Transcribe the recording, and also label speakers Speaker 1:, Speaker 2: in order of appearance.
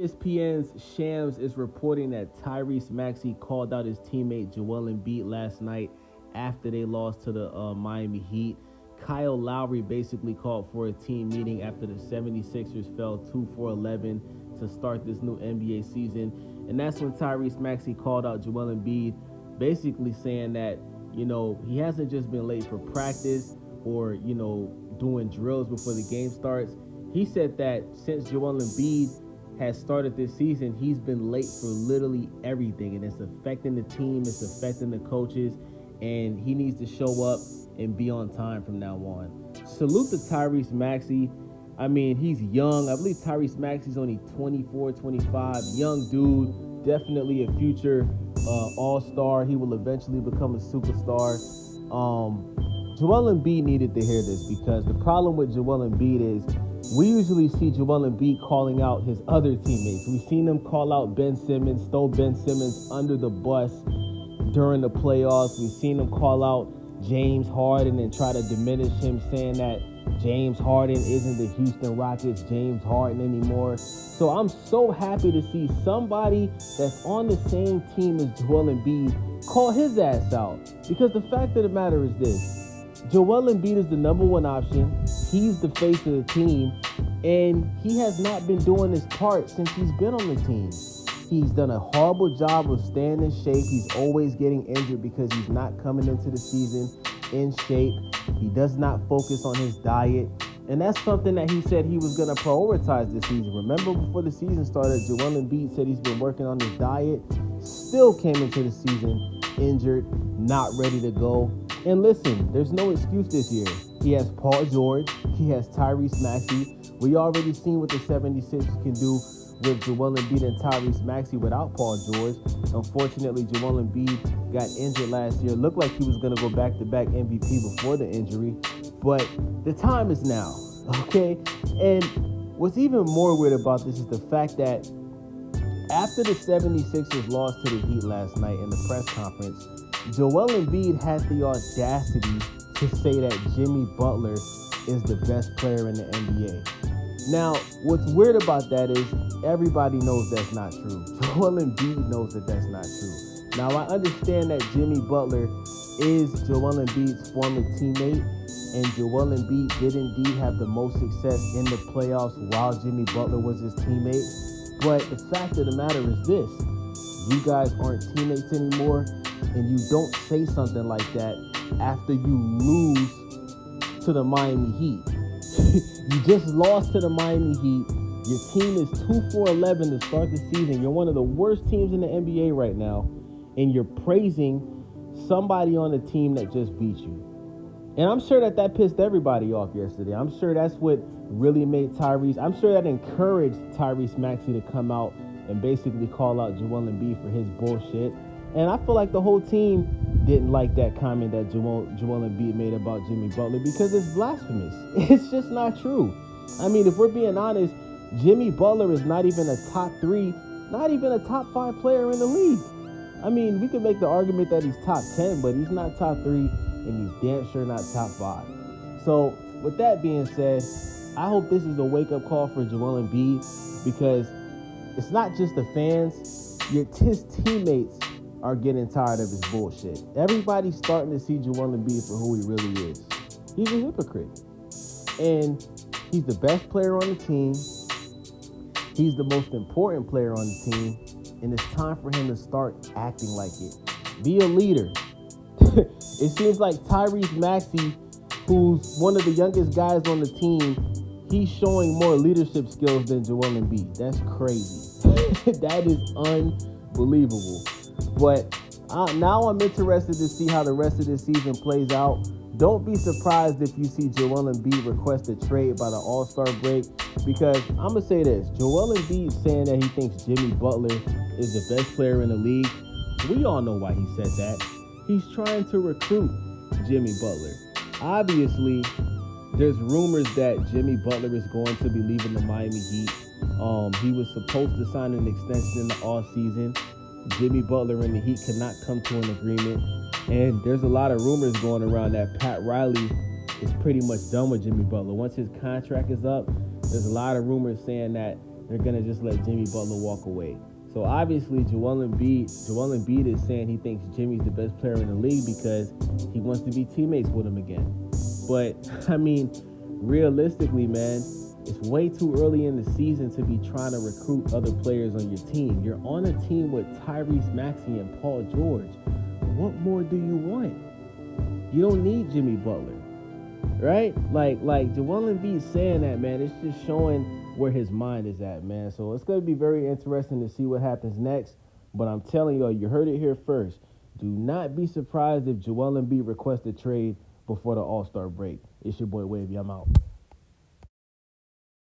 Speaker 1: ESPN's Shams is reporting that Tyrese Maxey called out his teammate Joel Embiid last night after they lost to the Miami Heat. Kyle Lowry basically called for a team meeting after the 76ers fell 2-4-11 to start this new NBA season. And that's when Tyrese Maxey called out Joel Embiid, basically saying that, he hasn't just been late for practice or, doing drills before the game starts. He said that since Joel Embiid has started this season, he's been late for literally everything, and it's affecting the team, it's affecting the coaches, and he needs to show up and be on time from now on. Salute to Tyrese Maxey. I mean, he's young. I believe Tyrese Maxey's only 24, 25. Young dude, definitely a future all-star. He will eventually become a superstar. Joel Embiid needed to hear this because the problem with Joel Embiid is we usually see Joel Embiid calling out his other teammates. We've seen him call out Ben Simmons, throw Ben Simmons under the bus during the playoffs. We've seen him call out James Harden and try to diminish him, saying that James Harden isn't the Houston Rockets James Harden anymore. So I'm so happy to see somebody that's on the same team as Joel Embiid call his ass out. Because the fact of the matter is this: Joel Embiid is the number one option. He's the face of the team, and he has not been doing his part since he's been on the team. He's done a horrible job of staying in shape. He's always getting injured because he's not coming into the season in shape. He does not focus on his diet, and that's something that he said he was going to prioritize this season. Remember, before the season started, Joel Embiid said he's been working on his diet, still came into the season injured, not ready to go. And listen, there's no excuse this year. He has Paul George. He has Tyrese Maxey. We already seen what the 76ers can do with Joel Embiid and Tyrese Maxey without Paul George. Unfortunately, Joel Embiid got injured last year. Looked like he was going to go back-to-back MVP before the injury. But the time is now, okay? And what's even more weird about this is the fact that after the 76ers lost to the Heat last night in the press conference, Joel Embiid had the audacity to say that Jimmy Butler is the best player in the NBA. Now, what's weird about that is everybody knows that's not true. Joel Embiid knows that that's not true. Now, I understand that Jimmy Butler is Joel Embiid's former teammate, and Joel Embiid did indeed have the most success in the playoffs while Jimmy Butler was his teammate. But the fact of the matter is this: you guys aren't teammates anymore, and you don't say something like that after you lose to the Miami Heat. You just lost to the Miami Heat. Your team is 2-4-11 to start the season. You're one of the worst teams in the NBA right now, and you're praising somebody on the team that just beat you. And I'm sure that pissed everybody off yesterday. I'm sure that's what really made Tyrese. I'm sure that encouraged Tyrese Maxey to come out and basically call out Joel Embiid for his bullshit. And I feel like the whole team didn't like that comment that Joel Embiid made about Jimmy Butler because it's blasphemous. It's just not true. I mean, if we're being honest, Jimmy Butler is not even a top 3, not even a top 5 player in the league. I mean, we could make the argument that he's top 10, but he's not top 3, and he's damn sure not top 5. So, with that being said, I hope this is a wake-up call for Joel Embiid because it's not just the fans. His teammates are getting tired of his bullshit. Everybody's starting to see Joel Embiid for who he really is. He's a hypocrite. And he's the best player on the team. He's the most important player on the team. And it's time for him to start acting like it. Be a leader. It seems like Tyrese Maxey, who's one of the youngest guys on the team, he's showing more leadership skills than Joel Embiid. That's crazy. That is unbelievable. But now I'm interested to see how the rest of this season plays out. Don't be surprised if you see Joel Embiid request a trade by the All-Star break, because I'm going to say this. Joel Embiid saying that he thinks Jimmy Butler is the best player in the league. We all know why he said that. He's trying to recruit Jimmy Butler. Obviously, there's rumors that Jimmy Butler is going to be leaving the Miami Heat. He was supposed to sign an extension in the offseason. Jimmy Butler and the Heat could not come to an agreement. And there's a lot of rumors going around that Pat Riley is pretty much done with Jimmy Butler. Once his contract is up, there's a lot of rumors saying that they're gonna just let Jimmy Butler walk away. So obviously Joel Embiid is saying he thinks Jimmy's the best player in the league because he wants to be teammates with him again. But I mean, realistically, man, it's way too early in the season to be trying to recruit other players on your team. You're on a team with Tyrese Maxey and Paul George. What more do you want? You don't need Jimmy Butler, right? Like Joel Embiid saying that, man, it's just showing where his mind is at, man. So it's going to be very interesting to see what happens next. But I'm telling you, you heard it here first. Do not be surprised if Joel Embiid requests a trade before the All-Star break. It's your boy Wavy. I'm out.